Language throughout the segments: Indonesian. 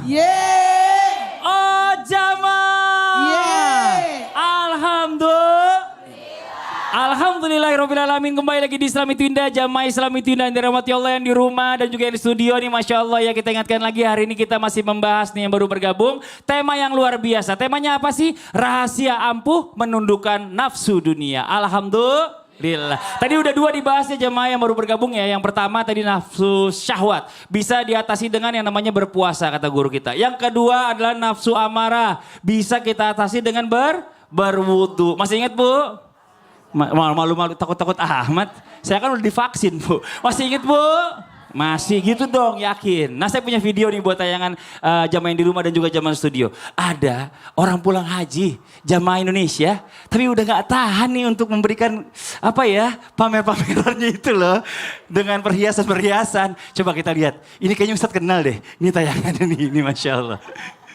Yeay. Oh jamaah. Yeay. Alhamdulillahirrahmanirrahim. Kembali lagi di Islami Tunda, jamaah Islami Tunda yang dirahmati Allah, yang di rumah dan juga yang di studio nih. Masya Allah ya, kita ingatkan lagi hari ini kita masih membahas nih yang baru bergabung. Tema yang luar biasa. Temanya apa sih? Rahasia ampuh menundukkan nafsu dunia. Alhamdulillah. Tadi udah dua dibahasnya jamaah yang baru bergabung ya. Yang pertama tadi nafsu syahwat. Bisa diatasi dengan yang namanya berpuasa kata guru kita. Yang kedua adalah nafsu amarah. Bisa kita atasi dengan berwudu. Masih ingat Bu? Malu-malu takut-takut amat. Saya kan udah divaksin Bu. Masih inget Bu? Masih gitu dong, yakin. Nah saya punya video nih buat tayangan jamaah yang di rumah dan juga jamaah studio. Ada orang pulang haji, jamaah Indonesia. Tapi udah gak tahan nih untuk memberikan apa ya, pamer-pamerannya itu loh. Dengan perhiasan-perhiasan. Coba kita lihat. Ini kayaknya Ustadz kenal deh. Ini tayangannya nih, ini Masya Allah.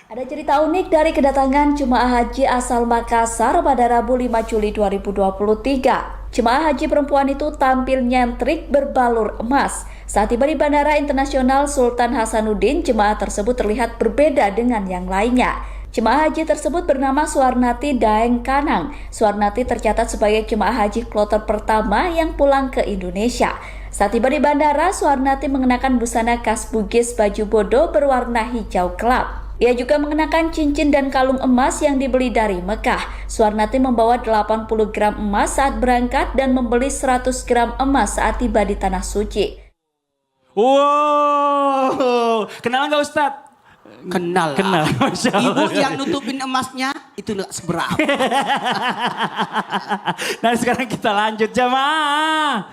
Ada cerita unik dari kedatangan jemaah haji asal Makassar pada Rabu 5 Juli 2023. Jemaah haji perempuan itu tampil nyentrik berbalur emas. Saat tiba di Bandara Internasional Sultan Hasanuddin, jemaah tersebut terlihat berbeda dengan yang lainnya. Jemaah haji tersebut bernama Suwarnati Daeng Kanang. Suwarnati tercatat sebagai jemaah haji kloter pertama yang pulang ke Indonesia. Saat tiba di bandara, Suwarnati mengenakan busana khas Bugis baju bodo berwarna hijau gelap. Ia juga mengenakan cincin dan kalung emas yang dibeli dari Mekah. Suwarnati membawa 80 gram emas saat berangkat dan membeli 100 gram emas saat tiba di Tanah Suci. Wow, kenal nggak Ustadz? Kenal. Masya Allah. Ibu yang nutupin emasnya itu nggak seberapa. Nah sekarang kita lanjut jamaah.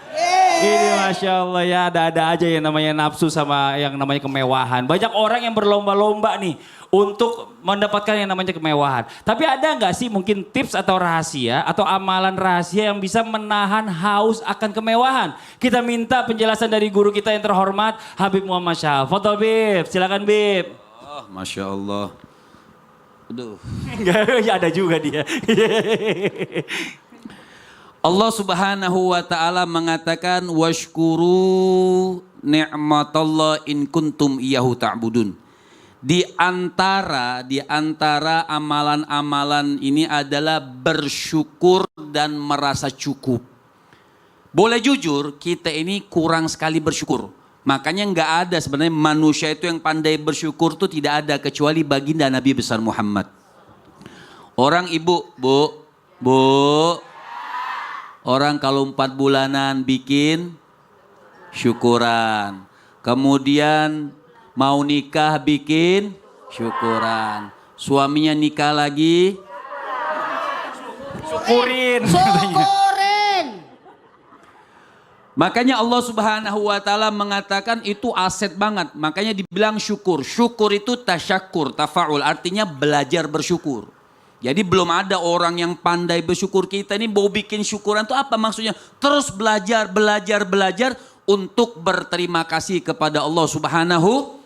Ini Masya Allah ya, ada aja yang namanya nafsu sama yang namanya kemewahan. Banyak orang yang berlomba-lomba nih untuk mendapatkan yang namanya kemewahan. Tapi ada nggak sih mungkin tips atau rahasia atau amalan rahasia yang bisa menahan haus akan kemewahan? Kita minta penjelasan dari guru kita yang terhormat Habib Muhammad Syahal. Foto Bib, silakan Bib. Oh, Masya Allah. Aduh. Ya ada juga dia. Allah Subhanahu wa taala mengatakan washkuru ni'matallah in kuntum iyyahu ta'budun. Di antara amalan-amalan ini adalah bersyukur dan merasa cukup. Boleh jujur, kita ini kurang sekali bersyukur. Makanya nggak ada sebenarnya manusia itu yang pandai bersyukur itu tidak ada kecuali baginda Nabi besar Muhammad. Orang ibu, bu, orang kalau 4 bulanan bikin syukuran. Kemudian mau nikah bikin syukuran. Suaminya nikah lagi. Syukurin. Makanya Allah Subhanahu wa taala mengatakan itu aset banget. Makanya dibilang syukur. Syukur itu tasyakur, tafaul, artinya belajar bersyukur. Jadi belum ada orang yang pandai bersyukur. Kita ini mau bikin syukuran itu apa maksudnya? Terus belajar untuk berterima kasih kepada Allah Subhanahu.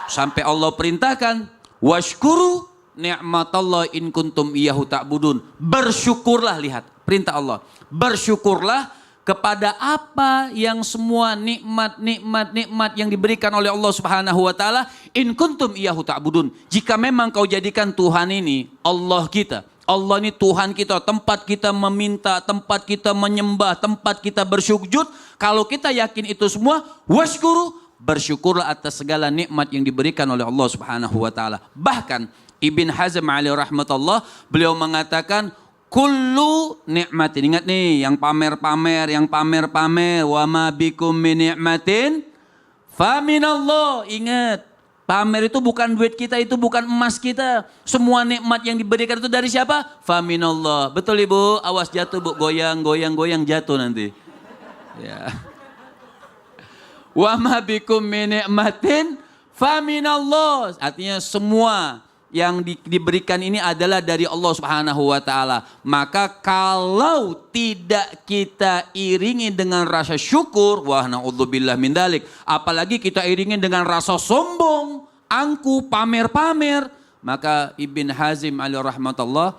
Sampai Allah perintahkan washkuru ni'matallah in kuntum iyyahu ta'budun. Bersyukurlah, lihat perintah Allah. Bersyukurlah kepada apa yang semua nikmat yang diberikan oleh Allah Subhanahu wa taala in kuntum iyyahu ta'budun. Jika memang kau jadikan Tuhan ini Allah kita. Allah ini Tuhan kita, tempat kita meminta, tempat kita menyembah, tempat kita bersujud. Kalau kita yakin itu semua, washkuru, bersyukurlah atas segala nikmat yang diberikan oleh Allah Subhanahu wa taala. Bahkan Ibn Hazm alaihi rahmatullah, beliau mengatakan kullu nikmatin, ingat nih yang pamer-pamer, wa ma bikum min nikmatin fa minallah. Ingat, pamer itu bukan duit kita, itu bukan emas kita. Semua nikmat yang diberikan itu dari siapa? Fa minallah. Betul Ibu? Awas jatuh Bu, goyang jatuh nanti. Ya. Wa ma bikum min nikmatin fa minallah. Artinya semua yang diberikan ini adalah dari Allah Subhanahu wa taala. Maka kalau tidak kita iringi dengan rasa syukur, wah naudzubillah min dalik, apalagi kita iringi dengan rasa sombong, angku, pamer-pamer, maka Ibn Hazm alaihi rahmatullah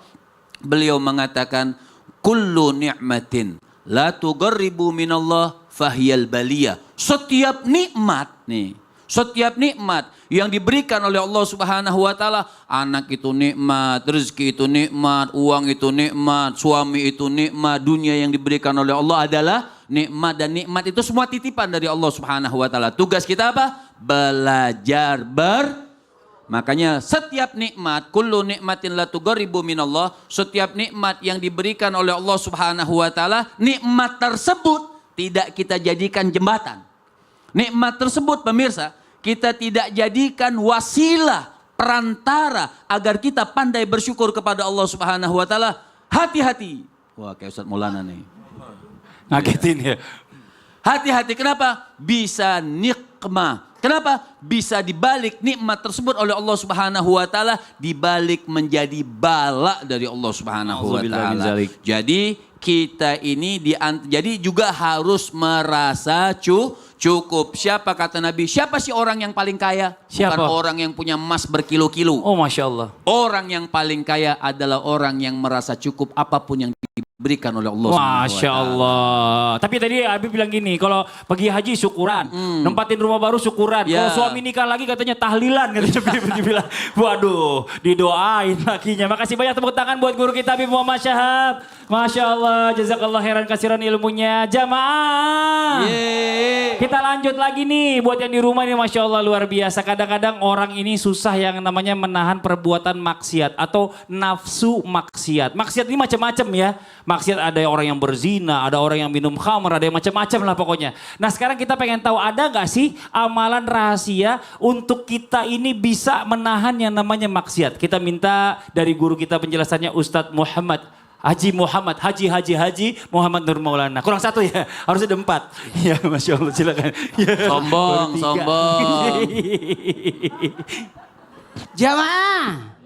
beliau mengatakan kullu ni'matin la tugarribu minallah fahyal baliyah. Setiap nikmat nih, Setiap nikmat yang diberikan oleh Allah Subhanahu wa taala, anak itu nikmat, rezeki itu nikmat, uang itu nikmat, suami itu nikmat, dunia yang diberikan oleh Allah adalah nikmat, dan nikmat itu semua titipan dari Allah Subhanahu wa taala. Tugas kita apa? Belajar Makanya setiap nikmat, kullu nikmatin la tughribu minallah, setiap nikmat yang diberikan oleh Allah Subhanahu wa taala, nikmat tersebut tidak kita jadikan jembatan. Nikmat tersebut pemirsa, kita tidak jadikan wasilah, perantara agar kita pandai bersyukur kepada Allah Subhanahu wa taala. Hati-hati. Wah, kayak Ustaz Maulana nih. Ngagetin ya. Hati-hati, kenapa? Bisa nikmah. Kenapa? Bisa dibalik nikmat tersebut oleh Allah Subhanahu wa taala, dibalik menjadi bala dari Allah Subhanahu wa taala. Jadi kita ini jadi juga harus merasa cukup. Siapa kata Nabi? Siapa sih orang yang paling kaya? Siapa? Bukan orang yang punya emas berkilo-kilo. Oh, Masya Allah. Orang yang paling kaya adalah orang yang merasa cukup apapun yang diberikan oleh Allah Subhanahu wa Masya taala. Allah. Tapi tadi Habib bilang gini, kalau pergi haji syukuran, nempatin rumah baru syukuran. Ya. Kalau suami nikah lagi katanya tahlilan, katanya pergi bilang. Waduh, didoain lakinya. Makasih banyak tepuk tangan buat guru kita Habib Muhammad Syahab. Masya Allah, jazakallah khairan kasiran ilmunya. Jamaah. Yeay. Kita lanjut lagi nih, buat yang di rumah ini Masya Allah luar biasa. Kadang-kadang orang ini susah yang namanya menahan perbuatan maksiat atau nafsu maksiat. Maksiat ini macam-macam ya. Maksiat ada orang yang berzina, ada orang yang minum khamr, ada yang macam-macam lah pokoknya. Nah sekarang kita pengen tahu ada gak sih amalan rahasia untuk kita ini bisa menahan yang namanya maksiat. Kita minta dari guru kita penjelasannya Ustadz Muhammad Haji Muhammad Nur Maulana. Kurang satu ya, harus ada 4. Ya Masya Allah silakan. Ya, Sombong, baru 3. sombong. Jamaah.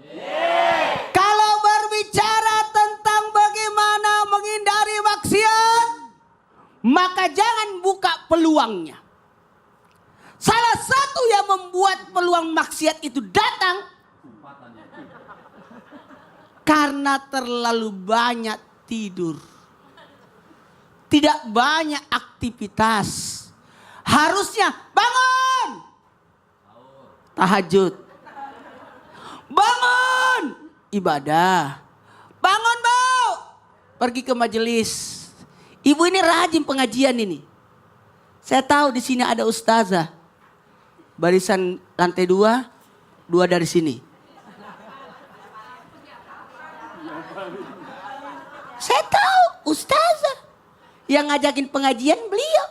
Kalau berbicara tentang bagaimana menghindari maksiat, maka jangan buka peluangnya. Salah satu yang membuat peluang maksiat itu datang karena terlalu banyak tidur. Tidak banyak aktivitas. Harusnya bangun. Tahajud. Bangun. Ibadah. Bangun bau. Pergi ke majelis. Ibu ini rajin pengajian ini. Saya tahu di sini ada ustazah. Barisan lantai 2 dari sini. Saya tahu ustazah yang ngajakin pengajian beliau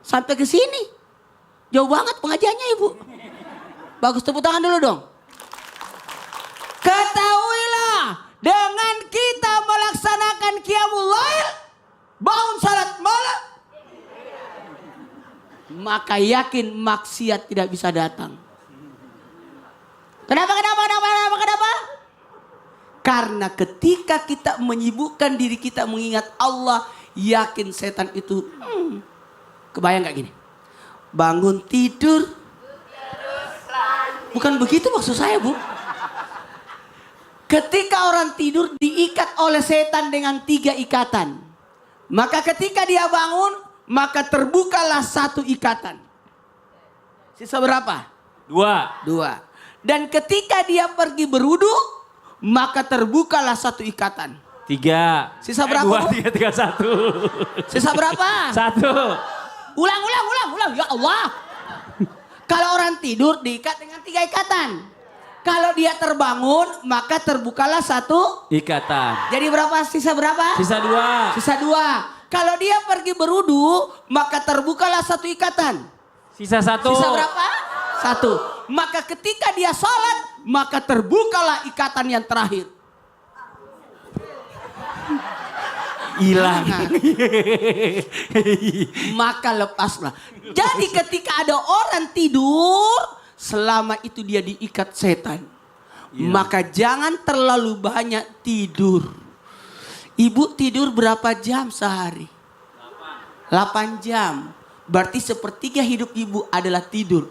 sampai ke sini. Jauh banget pengajiannya ibu. Bagus, tepuk tangan dulu dong. Ketahuilah dengan kita melaksanakan qiyamul lail, bangun salat malam, maka yakin maksiat tidak bisa datang. Kenapa? Karena ketika kita menyibukkan diri kita mengingat Allah, yakin setan itu kebayang gak gini? Bangun tidur. Bukan begitu maksud saya, Bu. Ketika orang tidur diikat oleh setan dengan 3 ikatan. Maka ketika dia bangun, maka terbukalah 1 ikatan. Sisa berapa? 2. Dan ketika dia pergi berwudu, maka terbukalah 1 ikatan. 3. Sisa berapa? 2, 3, 1. Sisa berapa? 1. Ulang. Ya Allah. Kalau orang tidur diikat dengan 3 ikatan. Kalau dia terbangun, maka terbukalah 1 ikatan. Jadi berapa? Sisa berapa? Sisa 2. Sisa 2. Kalau dia pergi berwudu, maka terbukalah 1 ikatan. Sisa 1. Sisa berapa? 1. Maka ketika dia sholat, maka terbukalah ikatan yang terakhir. Hilang. Maka lepaslah. Jadi ketika ada orang tidur, selama itu dia diikat setan. Maka jangan terlalu banyak tidur. Ibu tidur berapa jam sehari? 8 jam. Berarti sepertiga hidup ibu adalah tidur.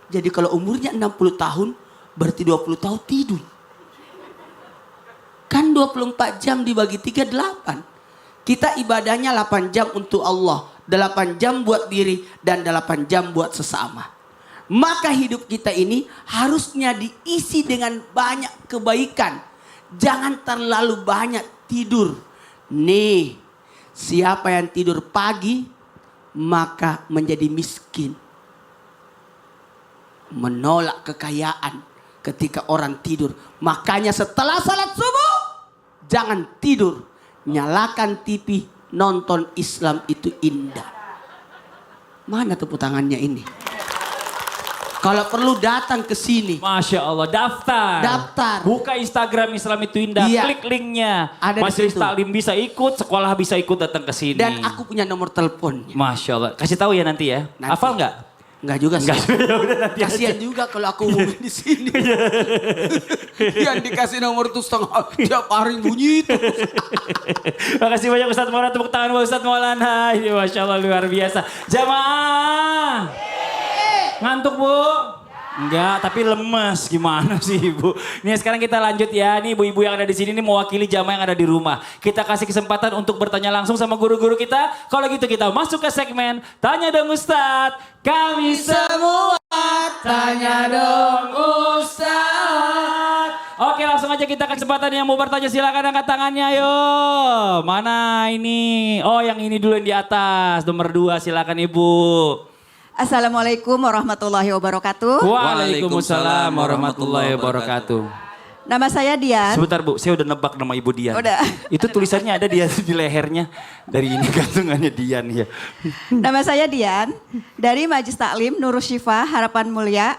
Jadi kalau umurnya 60 tahun, berarti 20 tahun tidur. Kan 24 jam dibagi 3, 8. Kita ibadahnya 8 jam untuk Allah. 8 jam buat diri, dan 8 jam buat sesama. Maka hidup kita ini harusnya diisi dengan banyak kebaikan. Jangan terlalu banyak tidur. Nih, siapa yang tidur pagi maka menjadi miskin. Menolak kekayaan ketika orang tidur. Makanya setelah salat subuh jangan tidur. Nyalakan TV, nonton Islam itu indah. Mana tepuk tangannya ini? Kalau perlu datang ke sini. Masya Allah, daftar. Daftar. Buka Instagram Islam itu indah, Iya. klik linknya. Ada di Majelis situ. Taklim bisa ikut, sekolah bisa ikut datang ke sini. Dan aku punya nomor teleponnya. Masya Allah, kasih tahu ya nanti ya. Nanti. Hafal nggak? Enggak juga sih. Enggak, ya udah nanti aja. Kasihan juga kalau aku umumin di sini. Yang dikasih nomor tuh setengah tiap hari bunyi itu. Makasih banyak Ustadz Maulana, tepuk tangan buat Ustadz Maulana. Ini Masya Allah luar biasa. Jamaah. Ngantuk Bu? Enggak, tapi lemes. Gimana sih Ibu? Nih sekarang kita lanjut ya. Nih ibu-ibu yang ada di sini nih mewakili jamaah yang ada di rumah. Kita kasih kesempatan untuk bertanya langsung sama guru-guru kita. Kalau gitu kita masuk ke segmen Tanya Dong Ustadz. Kami semua tanya dong Ustadz. Oke langsung aja kita kesempatan yang mau bertanya silakan angkat tangannya ayo. Mana ini? Oh yang ini dulu yang di atas. Nomor 2 silakan Ibu. Assalamualaikum warahmatullahi wabarakatuh. Waalaikumsalam warahmatullahi wabarakatuh. Nama saya Dian. Sebentar Bu, saya udah nebak nama Ibu Dian. Udah. Itu tulisannya ada di lehernya. Dari ini gantungannya Dian ya. Nama saya Dian dari Majelis Taklim Nurus Syifa Harapan Mulia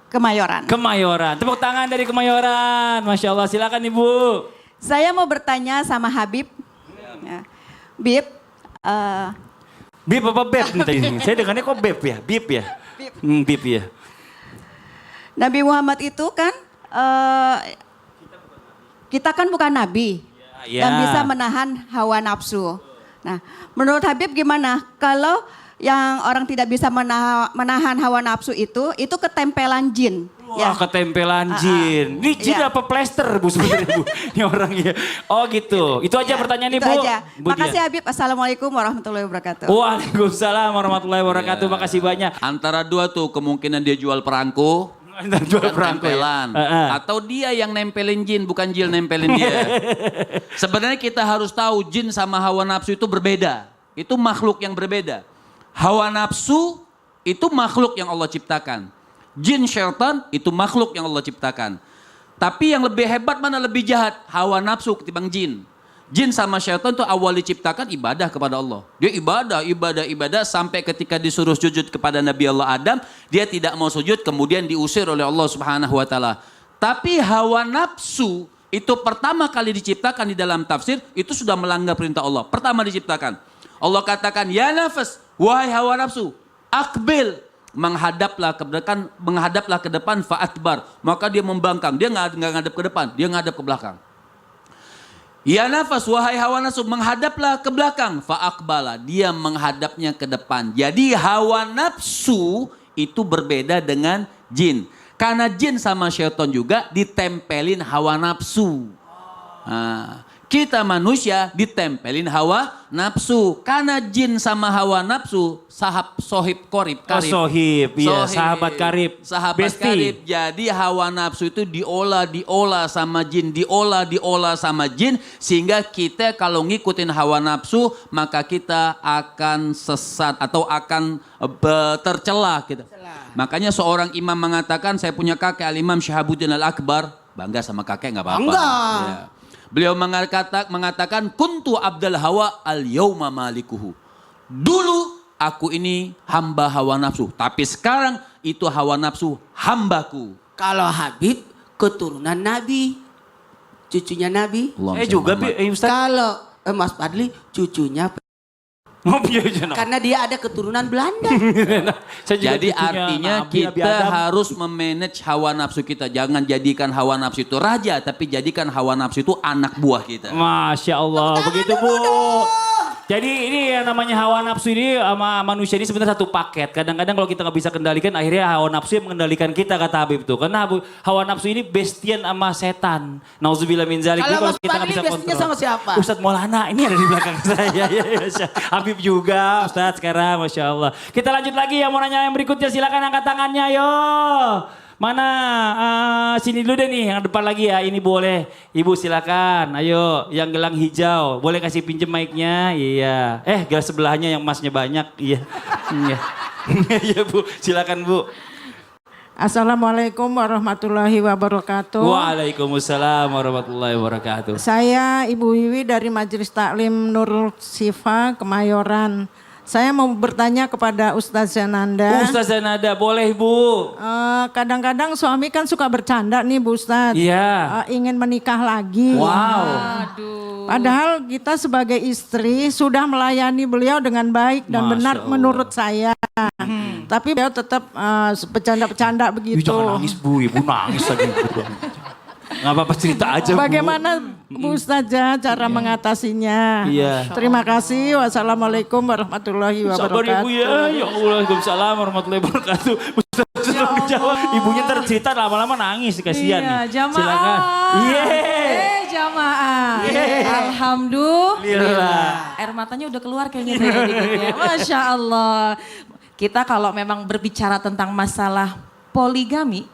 Kemayoran. Kemayoran, tepuk tangan dari Kemayoran. Masya Allah, silakan Ibu. Saya mau bertanya sama Habib. Ya. Bib, Bib apa Beb nih tadi? Saya dengarnya kok Beb ya? Bib ya? Bib. Bib ya. Nabi Muhammad itu kan, kita kan bukan Nabi. Ya. Yang bisa menahan hawa nafsu. Nah, menurut Habib gimana? Kalau yang orang tidak bisa menahan hawa nafsu itu ketempelan jin. Wah ketempelan jin. Ini jin Ya. apa plester Bu sebenarnya Bu? Ini orangnya. Oh gitu. Itu aja pertanyaan Itu Ibu. aja. Bu Makasih Dian. Habib. Assalamualaikum warahmatullahi wabarakatuh. Waalaikumsalam warahmatullahi wabarakatuh. Makasih banyak. Antara dua tuh kemungkinan dia jual perangko. Jual Bukan perangko ya. tempelan. Atau dia yang nempelin jin, bukan jin nempelin dia. Sebenarnya kita harus tahu jin sama hawa nafsu itu berbeda. Itu makhluk yang berbeda. Hawa nafsu itu makhluk yang Allah ciptakan. Jin syaitan itu makhluk yang Allah ciptakan. Tapi yang lebih hebat mana lebih jahat? Hawa nafsu ketimbang jin. Jin sama syaitan itu awal diciptakan ibadah kepada Allah. Dia ibadah sampai ketika disuruh sujud kepada Nabi Allah Adam, dia tidak mau sujud kemudian diusir oleh Allah Subhanahu wa taala. Tapi hawa nafsu itu pertama kali diciptakan di dalam tafsir itu sudah melanggar perintah Allah. Pertama diciptakan. Allah katakan, "Ya nafas, wahai hawa nafsu, akbil." Menghadaplah ke depan fa'atbar. Maka dia membangkang. Dia nggak ngadap ke depan, dia ngadap ke belakang. Ya nafas, wahai hawa nafsu, menghadaplah ke belakang. Fa'akbala, dia menghadapnya ke depan. Jadi hawa nafsu itu berbeda dengan jin. Karena jin sama syaitan juga ditempelin hawa nafsu. Nah, kita manusia ditempelin hawa nafsu. Karena jin sama hawa nafsu, sohib karib. Sohib, iya, sahabat karib. Sahabat Besti. karib. Jadi hawa nafsu itu diolah sama jin, diolah sama jin. Sehingga kita kalau ngikutin hawa nafsu, maka kita akan sesat atau akan tercela. Gitu. Makanya seorang imam mengatakan, saya punya kakek Al-Imam Syihabuddin Al-Akbar. Bangga sama kakek gak apa-apa. Bangga. Ya. Beliau mengatakan kuntu abdal hawa al yauma malikuhu. Dulu aku ini hamba hawa nafsu, tapi sekarang itu hawa nafsu hambaku. Kalau Habib keturunan Nabi, cucunya Nabi. Juga Ustaz. Kalau Mas Fadli cucunya, Oh, iya, iya, no. karena dia ada keturunan Belanda. Saya juga Jadi cucunya artinya Nabi kita Adam. harus memanage hawa nafsu kita. Jangan jadikan hawa nafsu itu raja, tapi jadikan hawa nafsu itu anak buah kita. Masya Allah, begitu Bu. Jadi ini yang namanya hawa nafsu ini sama manusia ini sebenarnya satu paket. Kadang-kadang kalau kita nggak bisa kendalikan, akhirnya hawa nafsu yang mengendalikan kita, kata Habib tuh. Karena hawa nafsu ini bestian sama setan. Nauzubillah min zalik. Kalau Mas Kita nggak Fadli bisa bestinya kontrol. sama siapa? Ustadz Maulana, ini ada di belakang saya. Ya. Habib juga, Ustadz sekarang, Masya Allah. Kita lanjut lagi, yang mau nanya yang berikutnya silakan angkat tangannya, yo. Mana? Sini dulu deh nih, yang depan lagi ya. Ini boleh. Ibu silakan. Ayo, yang gelang hijau. Boleh kasih pinjem mic-nya? Iya. Gelas sebelahnya yang emasnya banyak. Iya. Iya. Iya Bu, silakan Bu. Assalamualaikum warahmatullahi wabarakatuh. Waalaikumsalam warahmatullahi wabarakatuh. Saya Ibu Wiwi dari Majelis Taklim Nurul Sifa, Kemayoran. Saya mau bertanya kepada Ustaz Zananda. Ustaz Zanada, boleh Bu. Kadang-kadang suami kan suka bercanda nih Bu Ustaz. Iya. Ingin menikah lagi. Wow. Padahal kita sebagai istri sudah melayani beliau dengan baik dan Masya benar Allah. menurut saya. Tapi beliau tetap bercanda-bercanda begitu. Jangan nangis Bu, Ibu nangis lagi. Nggak apa-apa, cerita aja Bu. Bagaimana Bu Ustazah cara mengatasinya? Iya. Terima kasih. Wassalamualaikum warahmatullahi Sabar wabarakatuh. Ibu ya. Ya Allah, Waalaikumsalam warahmatullahi wabarakatuh. Ustaz sudah jawab. Ibunya ntar cerita lama-lama nangis, kasihan nih. Jamaah. Silakan. Jamaah. Alhamdulillah. Air matanya udah keluar kayaknya. Masya Allah. Kita kalau memang berbicara tentang masalah poligami,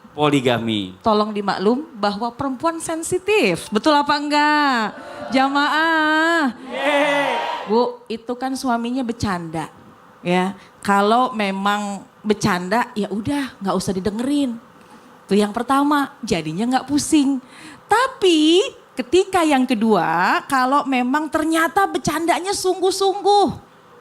tolong dimaklum bahwa perempuan sensitif. Betul apa enggak? Jamaah. Bu, itu kan suaminya bercanda. Ya, kalau memang bercanda ya udah nggak usah didengerin. Itu yang pertama, jadinya nggak pusing. Tapi ketika yang kedua, kalau memang ternyata bercandanya sungguh-sungguh.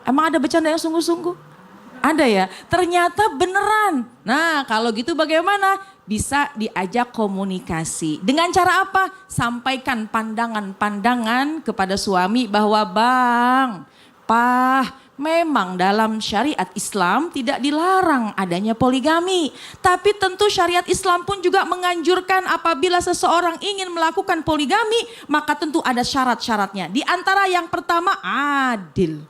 Emang ada bercanda yang sungguh-sungguh? Ada ya, ternyata beneran. Nah kalau gitu bagaimana? Bisa diajak komunikasi. Dengan cara apa? Sampaikan pandangan-pandangan kepada suami bahwa bang, pah, memang dalam syariat Islam tidak dilarang adanya poligami. Tapi tentu syariat Islam pun juga menganjurkan apabila seseorang ingin melakukan poligami, maka tentu ada syarat-syaratnya. Di antara yang pertama adil.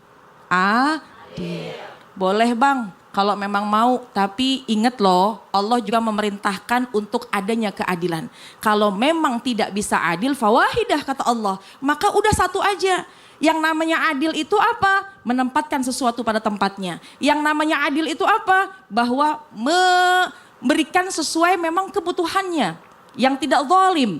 Adil. Boleh bang, kalau memang mau, tapi ingat loh, Allah juga memerintahkan untuk adanya keadilan. Kalau memang tidak bisa adil, fawahidah kata Allah, maka udah satu aja. Yang namanya adil itu apa? Menempatkan sesuatu pada tempatnya. Yang namanya adil itu apa? Bahwa memberikan sesuai memang kebutuhannya. Yang tidak zalim.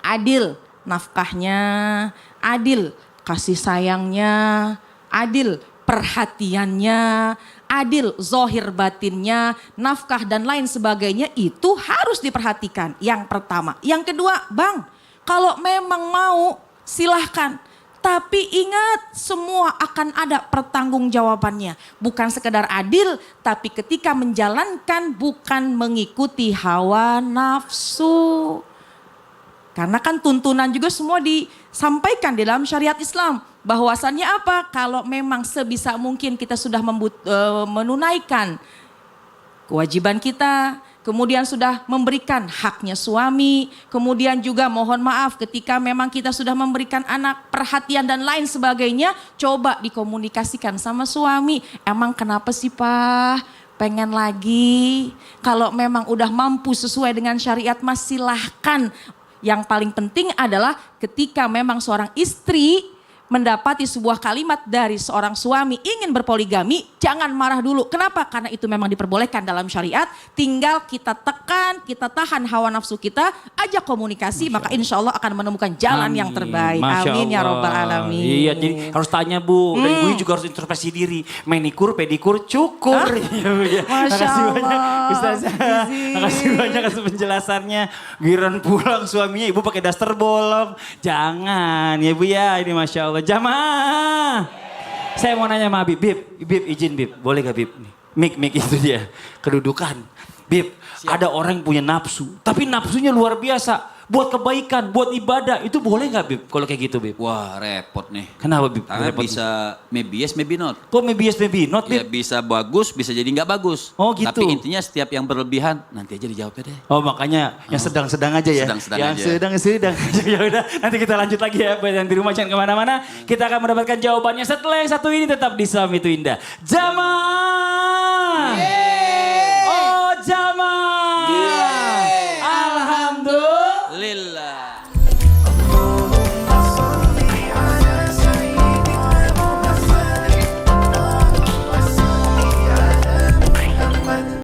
Adil nafkahnya, adil kasih sayangnya, adil perhatiannya, adil zohir batinnya, nafkah dan lain sebagainya itu harus diperhatikan. Yang pertama. Yang kedua, bang, kalau memang mau silahkan. Tapi ingat semua akan ada pertanggungjawabannya. Bukan sekedar adil, tapi ketika menjalankan bukan mengikuti hawa nafsu. Karena kan tuntunan juga semua disampaikan di dalam syariat Islam. Bahwasannya apa? Kalau memang sebisa mungkin kita sudah menunaikan kewajiban kita, kemudian sudah memberikan haknya suami, kemudian juga mohon maaf ketika memang kita sudah memberikan anak perhatian dan lain sebagainya, coba dikomunikasikan sama suami. Emang kenapa sih Pak? Pengen lagi? Kalau memang udah mampu sesuai dengan syariat mas silahkan. Yang paling penting adalah ketika memang seorang istri mendapati sebuah kalimat dari seorang suami ingin berpoligami, jangan marah dulu. Kenapa? Karena itu memang diperbolehkan dalam syariat. Tinggal kita tekan, kita tahan hawa nafsu kita, ajak komunikasi, maka insya Allah akan menemukan jalan yang terbaik. Masya Amin ya Allah. robbal alamin. Iya, jadi harus tanya Bu. Dan Ibu juga harus introspeksi diri. Manikur, pedikur, cukur. Iya, Bu, ya. Masya Makasih banyak Allah. Ustazah. Makasih banyak atas penjelasannya. Giran pulang suaminya Ibu pakai daster bolong. Jangan ya Bu ya, ini Masya Allah. Jamaah. Saya mau nanya sama Habib. Bib izin Bib. Boleh gak Bib? Mik itu dia. Kedudukan. Bib, ada orang yang punya nafsu. Tapi nafsunya luar biasa. buat kebaikan, buat ibadah, itu boleh nggak Bib? Kalau kayak gitu Bib? Wah repot nih. Kenapa Bib? Karena Repot. bisa maybe yes, maybe not. Kok maybe yes, maybe not Ya Bib? bisa bagus, bisa jadi nggak bagus. Oh, gitu. Tapi intinya setiap yang berlebihan nanti aja dijawabnya deh. Oh makanya yang sedang-sedang aja ya. Sedang-sedang yang aja. sedang-sedang. Ya udah, nanti kita lanjut lagi ya. Buat yang di rumah jangan kemana-mana. Kita akan mendapatkan jawabannya setelah yang satu ini tetap di Islam itu Indah. Jamaah